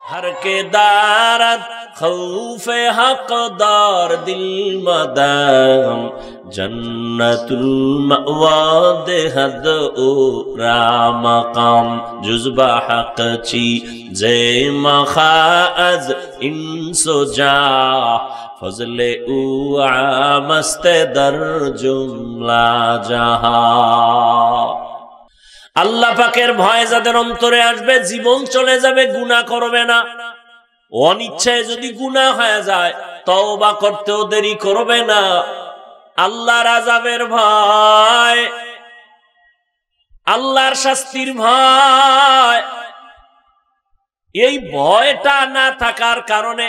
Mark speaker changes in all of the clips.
Speaker 1: हर के दारत खौफे हकदार दिल मदाम जन्नतुल मअवा देहद ओ रामकाम जुज़बा हक़ची जे मखाअज इंसो जा फजले उ आमस्ते दर जुमला जहा। আল্লাহ পাকের ভয় যাদের অন্তরে আসবে জীবন চলে যাবে, গুনাহ করবে না। অনিচ্ছায় যদি গুনাহ হয়ে যায় তওবা করতেও দেরি করবে না। আল্লাহর আযাবের ভয়, আল্লাহর শাস্তির ভয়, এই ভয়টা না থাকার কারণে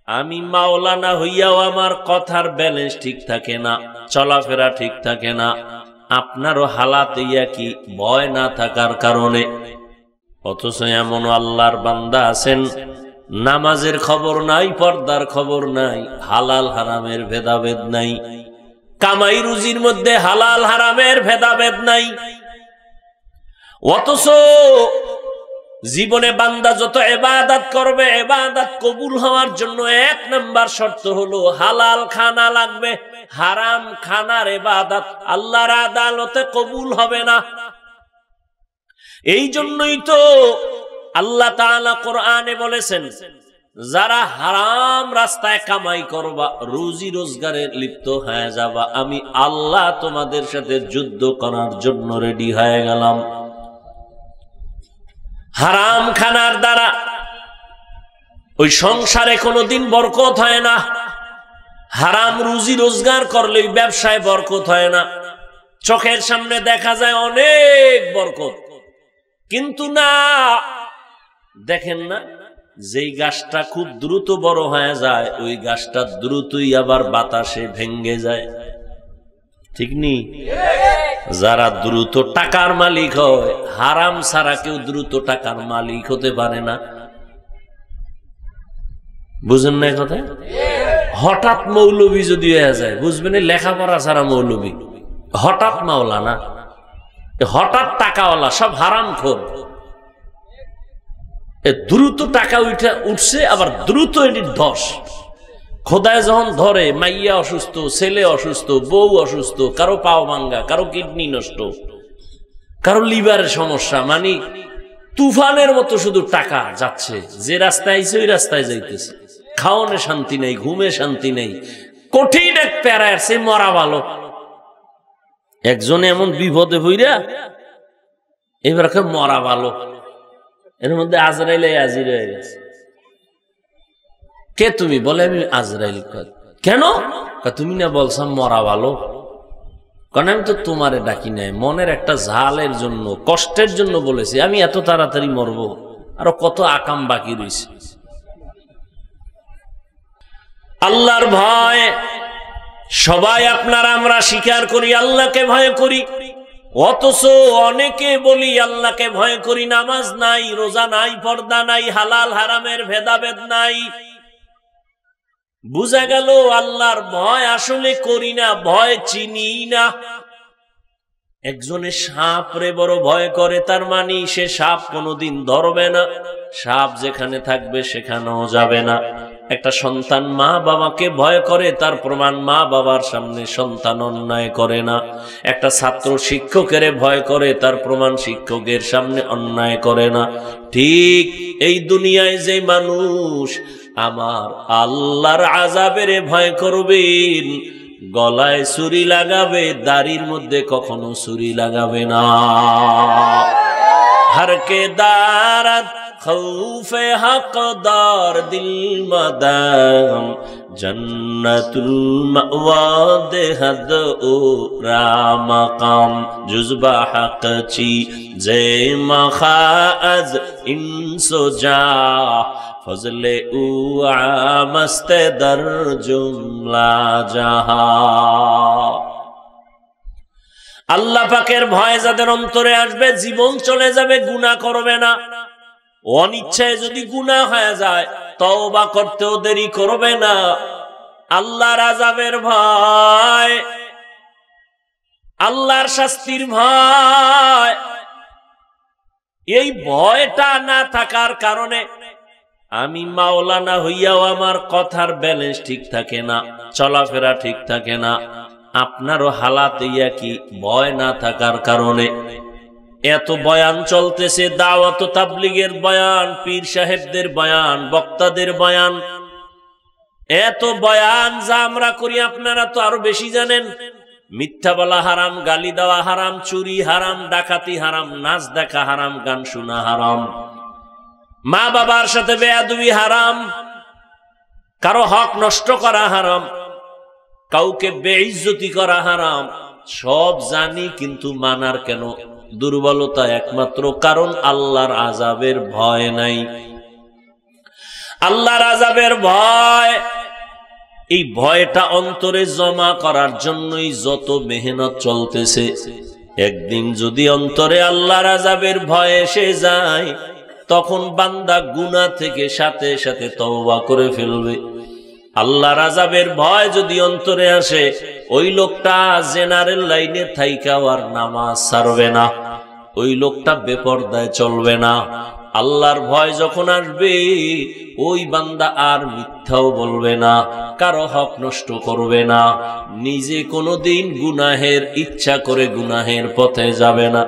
Speaker 1: আমি মাওলানা হইয়াও আমার কথার ব্যালেন্স ঠিক থাকে না, চলাফেরা ঠিক থাকে না। আপনারও হালাত কি ভয় না থাকার কারণে। অথচ এমন আল্লাহর বান্দা আছেন নামাজের খবর নাই, পর্দার খবর নাই, হালাল হারামের ভেদাভেদ নাই, কামাই রুজির মধ্যে হালাল হারামের ভেদাভেদ নাই। অথচ জীবনে বান্দা যত ইবাদত করবে, ইবাদত কবুল হওয়ার জন্য এক নাম্বার শর্ত হলো হালাল খানা লাগবে। হারাম খানার ইবাদত আল্লাহর আদালতে কবুল হবে না। এই জন্যই তো আল্লাহ তাআলা কোরআনে বলেছেন, যারা হারাম রাস্তায় কামাই করবা, রুজি রোজগারে লিপ্ত হয়ে যাবা, আমি আল্লাহ তোমাদের সাথে যুদ্ধ করার জন্য রেডি হয়ে গেলাম। হারাম খানার দ্বারা ওই সংসারে কোনোদিন বরকত হয় না। হারাম রুজি রোজগার করলে ব্যবসায় বরকত হয় না। চোখের সামনে দেখা যায় অনেক বরকত, কিন্তু না, দেখেন না, যেই গাছটা খুব দ্রুত বড় হয়ে যায় ওই গাছটা দ্রুতই আবার বাতাসে ভেঙ্গে যায়, ঠিক নি? যারা দ্রুত টাকার মালিক হয়, হারাম ছাড়া কেউ দ্রুত টাকার মালিক হতে পারে না। বুঝেন না কথা? হঠাৎ মৌলবী যদি হয়ে যায়, বুঝবেন লেখাপড়া ছাড়া মৌলবী, হঠাৎ মাওলানা, হঠাৎ টাকাওয়ালা, সব হারাম খোর। দ্রুত টাকা উঠছে, আবার দ্রুত এটির ধস। খোদায় যখন ধরে, মাইয়া অসুস্থ, ছেলে অসুস্থ, বউ অসুস্থ, কারো পাও ভাঙ্গা, কারো কিডনি নষ্ট, কারো লিভারের সমস্যা, মানে তুফানের মতো শুধু টাকা যাচ্ছে। যে রাস্তায় আইছে ওই রাস্তায় যাইতেছে। খাওয়ানো শান্তি নেই, ঘুমে শান্তি নেই, কঠিন এক প্যারায় সে মরা ভালো। একজনে এমন বিপদে হইরা এবার মরা ভালো। এর মধ্যে আজরাইল হাজির হয়ে গেছে। কে তুমি? বলে আমি আজরাইল। কেন? তুমি না বলছাম মরা ভালো? কারণ আমি তো তোমারে ডাকি নাই, মনের একটা ঝালের জন্য, কষ্টের জন্য বলেছি। আমি এত তাড়াতাড়ি মরবো? আরো কত আকাম বাকি রয়েছে। আল্লাহর ভয় সবাই আপনারা আমরা স্বীকার করি, আল্লাহকে ভয় করি। অথচ অনেকে বলি আল্লাহকে ভয় করি, নামাজ নাই, রোজা নাই, পর্দা নাই, হালাল হারামের ভেদাভেদ নাই। বুঝা গেল আল্লাহর ভয় আসলে করি না, ভয় চিনি না। একজনে সাপ রে বড় ভয় করে, তার মানে সে সাপ কোনোদিন ধরবে না, সাপ যেখানে থাকবে সেখানেও যাবে না। একটা সন্তান মা বাবাকে ভয় করে, তার প্রমাণ মা বাবার সামনে সন্তান অন্যায় করে না। একটা ছাত্র শিক্ষকের ভয় করে, তার প্রমাণ শিক্ষকের সামনে অন্যায় করে না। ঠিক এই দুনিয়ায় যে মানুষ আমার আল্লাহর আযাবের ভয় করবেন, গলায় ছুরি লাগাবে, দাড়ির মধ্যে কখনো ছুরি লাগাবে না। हर के दारत खौफे हकदार दिल मदाम जन्नतुल मअवा देहद ओ रामकाम जुज़बा हक़ची जे मखाअज इंसो जा फजले उ आमस्ते दर जुमला जहा। আল্লাহ পাকের ভয় যাদের অন্তরে আসবে জীবন চলে যাবে, গুনাহ করবে না। অনিচ্ছায় যদি গুনাহ হয়ে যায় তওবা করতেও দেরি করবে না। আল্লাহর আযাবের ভয়, আল্লাহর শাস্তির ভয়, এই ভয়টা না থাকার কারণে আমি মাওলানা হইয়াও আমার কথার ব্যালেন্স ঠিক থাকে না, চলাফেরা ঠিক থাকে না। আপনারও হালাত কি ভয় না থাকার কারণে? এত বয়ান চলতেছে, দাওয়াত তাবলীগের বয়ান, পীর সাহেবদের বয়ান, বক্তাদের বয়ান, এত বয়ান যা আমরা করি আপনারা তো আরো বেশি জানেন। মিথ্যা বলা হারাম, গালি দেওয়া হারাম, চুরি হারাম, ডাকাতি হারাম, নাচ দেখা হারাম, গান শোনা হারাম, মা বাবার সাথে বেয়াদবি হারাম, কারো হক নষ্ট করা হারাম, কাউকে বেইজ্জতি করা হারাম। সব জানি, কিন্তু মানার কেন দুর্বলতা? একমাত্র কারণ আল্লাহর আযাবের ভয় নাই। আল্লাহর আযাবের ভয়, এই ভয়টা অন্তরে জমা করার জন্যই যত মেহনত চলতেছে। একদিন যদি অন্তরে আল্লাহর আযাবের ভয় এসে যায়, তখন বান্দা গুনাহ থেকে সাথে সাথে তওবা করে ফেলবে। আল্লাহর আযাবের ভয় যদি অন্তরে আসে, ওই লোকটা জেনারেল লাইনে থাইকাও আর নামাজ ছাড়বে না, ওই লোকটা বেপরদায় চলবে না। আল্লাহর ভয় যখন আসবে, ওই বান্দা আর মিথ্যাও বলবে না, কারো হক নষ্ট করবে না, নিজে কোনোদিন গুনাহের ইচ্ছা করে গুনাহের পথে যাবে না।